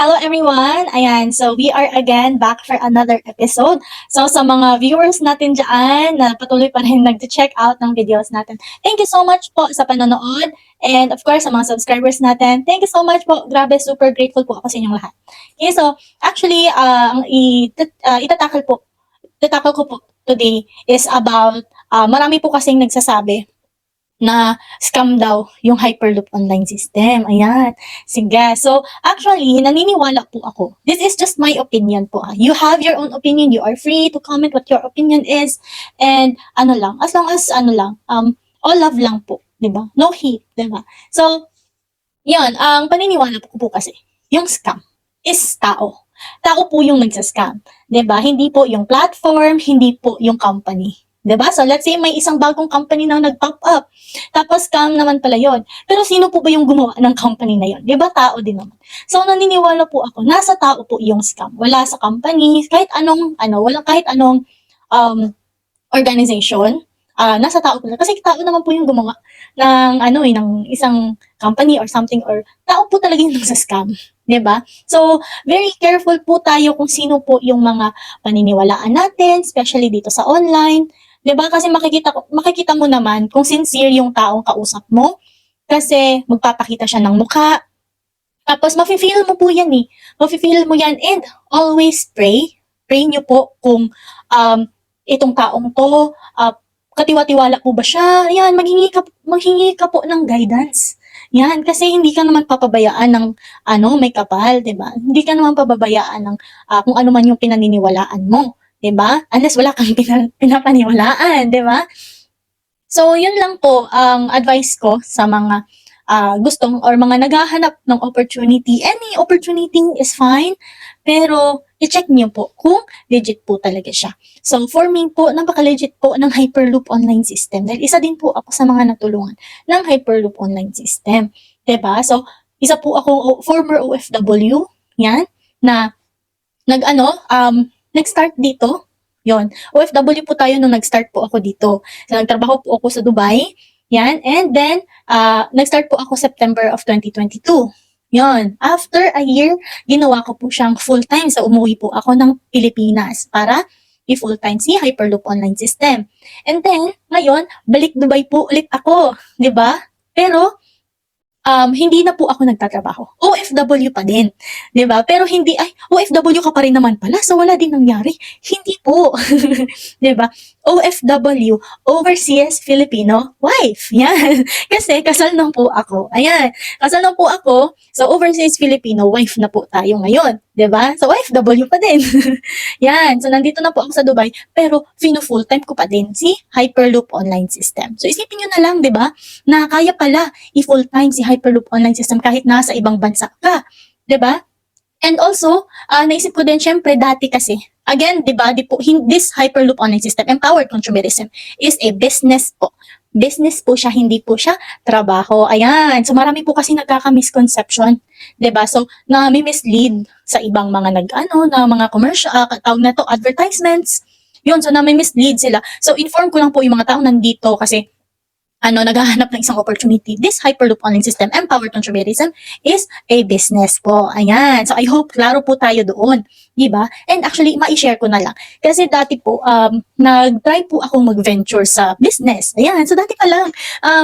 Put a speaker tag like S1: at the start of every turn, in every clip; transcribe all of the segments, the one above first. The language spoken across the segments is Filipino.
S1: Hello everyone! Ayan, so we are again back for another episode. So sa mga viewers natin dyan na patuloy pa rin nag-check out ng videos natin, thank you so much po sa panonood. And of course, sa mga subscribers natin, thank you so much po. Grabe, super grateful po ako sa inyong lahat. Okay, so actually, itatakal ko po today is about, marami po kasing nagsasabi na scam daw yung Hyperloop online system. Ayan. Sige. So, actually, naniniwala po ako. This is just my opinion po. You have your own opinion. You are free to comment what your opinion is. And, as long as, all love lang po. Diba? No hate. Diba? So, yun. Ang paniniwala po kasi, yung scam is tao. Tao po yung nagsascam. Diba? Hindi po yung platform, hindi po yung company. Diba? So, let's say may isang bagong company na nag-pop up. Tapos, scam naman pala yon. Pero, sino po ba yung gumawa ng company na yon? Diba? Tao din naman. So, naniniwala po ako, nasa tao po yung scam. Wala sa company, kahit anong, organization, nasa tao po. Kasi tao naman po yung gumawa ng isang company or something, or tao po talaga yung scam. Diba? So, very careful po tayo kung sino po yung mga paniniwalaan natin, especially dito sa online. 'Di ba? Kasi makikita mo naman kung sincere yung taong kausap mo kasi magpapakita siya ng mukha. Tapos mafe-feel mo po 'yan eh. Mafe-feel mo 'yan, and always pray. Pray niyo po kung itong taong 'to katiwa-tiwala po ba siya? Yan, maghingi ka po ng guidance. Yan, kasi hindi ka naman papabayaan ng may kapal, 'di ba? Hindi ka naman pababayaan ng kung ano man yung pinaniniwalaan mo. 'Di ba? Unless wala kang pinapaniwalaan, 'di ba? So, yun lang po ang advice ko sa mga gustong or mga naghahanap ng opportunity. Any opportunity is fine, pero i-check niyo po kung legit po talaga siya. So, for me po, napaka-legit po ng Hyperloop online system. Dahil isa din po ako sa mga natulungan ng Hyperloop online system. 'Di ba? So, isa po ako former OFW, yan, na nag-start dito. Yon. OFW po tayo nung nag-start po ako dito. So, nagtrabaho po ako sa Dubai. Yan. And then, nag-start po ako September of 2022. Yon. After a year, ginawa ko po siyang full-time. So, umuwi po ako ng Pilipinas para i-full-time si Hyperloop online system. And then, ngayon, balik Dubai po ulit ako. 'Di ba? Pero, hindi na po ako nagtatrabaho. OFW pa din, 'di ba? Pero hindi OFW ka pa rin naman pala, so wala din nangyari. Hindi po. 'Di ba? OFW, Overseas Filipino Wife. Yan. Kasi kasal na po ako. Ayan. Kasal na po ako. So Overseas Filipino Wife na po tayo ngayon, 'di ba? So OFW pa din. Yan. So nandito na po ako sa Dubai, pero full time ko pa din si Hyperloop online system. So isipin niyo na lang, 'di ba? Na kaya pala i-full time si Hyperloop online system kahit nasa ibang bansa ka, 'di ba? And also, naisip ko din syempre dati kasi, again, 'di ba, this Hyperloop online system, Empowered Consumerism, is a business po. Business po siya, hindi po siya trabaho. Ayan. So marami po kasi nagkaka-misconception, 'di ba? So na-mislead sa ibang mga na mga commercial, tawag na to, advertisements. Yun, so na-mislead sila. So inform ko lang po yung mga taong nandito kasi naghahanap ng isang opportunity. This Hyperloop online system, Empowered Consumerism, is a business po. Ayan. So, I hope klaro po tayo doon. Diba? And actually, ma-share ko na lang. Kasi dati po, nag-try po akong mag-venture sa business. Ayan. So, dati pa lang,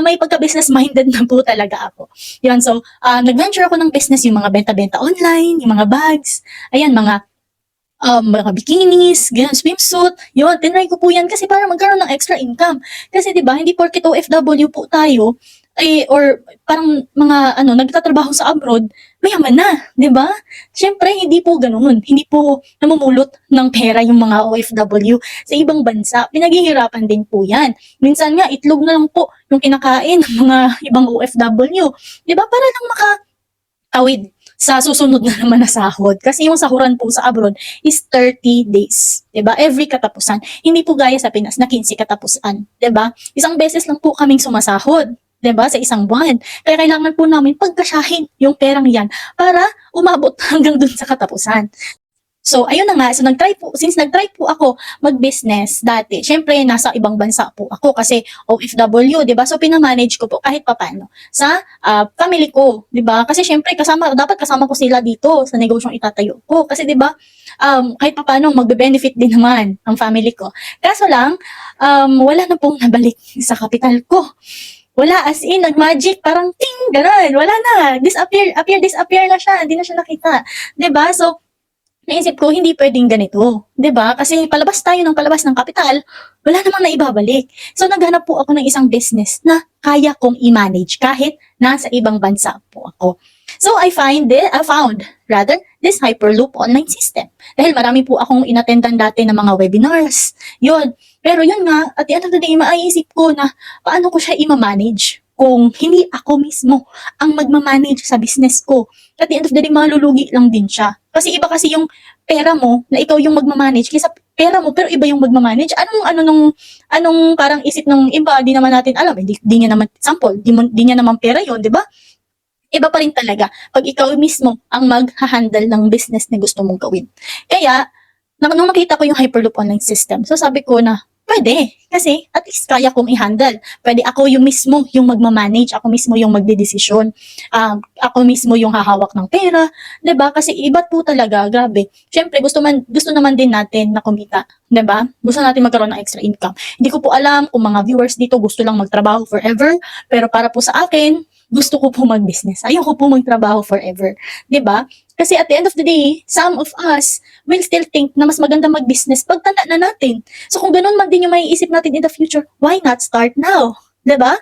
S1: may pagka-business minded na po talaga ako. Yan. So, nag-venture ako ng business, yung mga benta-benta online, yung mga bags, ayan, mga bikinis, ganyan, swimsuit, yun, tinry ko po yan kasi para magkaroon ng extra income. Kasi 'di ba, hindi porket OFW po tayo, or parang mga nagtatrabaho sa abroad, mayaman na, 'di ba? Syempre hindi po ganoon. Hindi po namumulot ng pera yung mga OFW sa ibang bansa. Pinaghihirapan din po 'yan. Minsan nga itlog na lang po yung kinakain ng mga ibang OFW, 'di ba? Para lang makatawid sa susunod na naman na sahod. Kasi yung sahuran po sa abroad is 30 days. 'Di ba? Every katapusan. Hindi po gaya sa Pinas na 15 katapusan. 'Di ba? Isang beses lang po kaming sumasahod. 'Di ba? Sa isang buwan. Kaya kailangan po namin pagkasyahin yung perang yan para umabot hanggang dun sa katapusan. So, ayun na nga. So, since nag-try po ako mag-business dati, syempre, nasa ibang bansa po ako kasi OFW, di ba? So, pinamanage ko po kahit papano sa family ko, di ba? Kasi syempre, dapat kasama ko sila dito sa negosyong itatayo ko. Kasi, di ba, kahit papano, magbe-benefit din naman ang family ko. Kaso lang, wala na pong nabalik sa kapital ko. Wala, as in, nag-magic, parang ting, gano'n, wala na, disappear na siya, hindi na siya nakita. 'Di ba? So, naisip ko, hindi pwedeng ganito. 'Di ba? Kasi palabas tayo ng palabas ng kapital, wala namang naibabalik. So, naghanap po ako ng isang business na kaya kong i-manage kahit nasa ibang bansa po ako. So, I found rather this Hyperloop online system. Dahil marami po akong inattendan dati ng mga webinars. Yun. Pero yun nga, at the end of the day, maiisip ko na paano ko siya i-manage kung hindi ako mismo ang magmamanage sa business ko. At the end of the day, malulugi lang din siya. Kasi iba kasi yung pera mo na ikaw yung magmamanage kaysa pera mo pero iba yung magmamanage. Anong parang isip ng iba, di naman natin alam. Di niya naman, sample, di niya naman pera yon, di ba? Iba pa rin talaga pag ikaw mismo ang mag-handle ng business na gusto mong gawin. Kaya, nung makita ko yung Hyperloop online system, so sabi ko na, pwede. Kasi, at least kaya kong i-handle. Pwede ako yung mismo yung magmamanage, ako mismo yung magdedesisyon, ako mismo yung hahawak ng pera, 'di ba? Kasi iba po talaga, grabe. Siyempre, gusto naman din natin na kumita, 'di ba? Gusto natin magkaroon ng extra income. Hindi ko po alam kung mga viewers dito gusto lang magtrabaho forever, pero para po sa akin, gusto ko po mag-business. Ayoko po magtrabaho forever, 'di ba? Kasi at the end of the day, some of us will still think na mas maganda mag-business pag tanda na natin. So kung ganun man din yung maiisip natin in the future, why not start now? 'Di ba?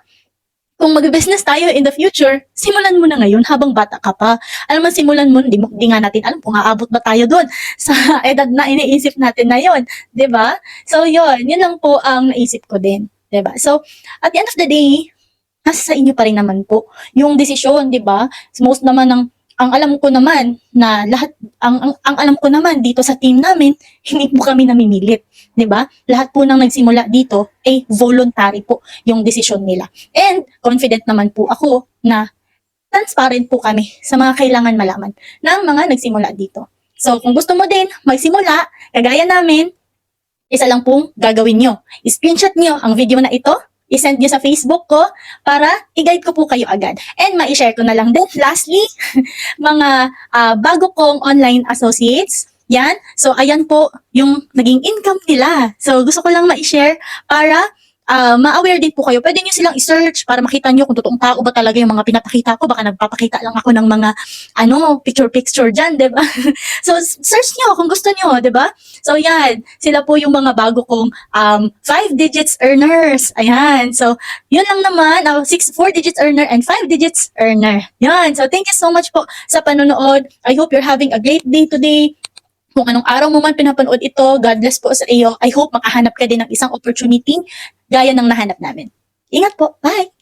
S1: Kung mag-business tayo in the future, simulan mo na ngayon habang bata ka pa. Alam mo, simulan mo, di nga natin alam kung aabot ba tayo doon sa edad na iniisip natin na yon, 'di ba? So yun lang po ang naisip ko din, 'di ba? So at the end of the day, nasa sa inyo pa rin naman po yung desisyon, 'di ba? Most naman ang alam ko naman na lahat ang alam ko naman dito sa team namin, hindi po kami namimilit, 'di ba? Lahat po nang nagsimula dito ay voluntary po yung desisyon nila. And confident naman po ako na transparent po kami sa mga kailangan malaman ng mga nagsimula dito. So, kung gusto mo din magsimula, kagaya namin, isa lang pong gagawin nyo. I-screenshot nyo ang video na ito, i-send nyo sa Facebook ko para i-guide ko po kayo agad. And ma-share ko na lang din. Lastly, mga bago kong online associates, yan. So, ayan po yung naging income nila. So, gusto ko lang ma-share para ma-aware din po kayo. Pwede nyo silang i-search para makita nyo kung totoong tao ba talaga yung mga pinapakita ko. Baka nagpapakita lang ako ng mga picture-picture dyan, diba? So, search nyo kung gusto nyo, diba? So, yan. Sila po yung mga bago kong 5 digits earners. Ayan. So, yun lang naman. 4 digits earner and 5 digits earner. Yan. So, thank you so much po sa panonood. I hope you're having a great day today. Kung anong araw mo man pinapanood ito, God bless po sa iyo. I hope makahanap ka din ng isang opportunity gaya ng nahanap namin. Ingat po. Bye!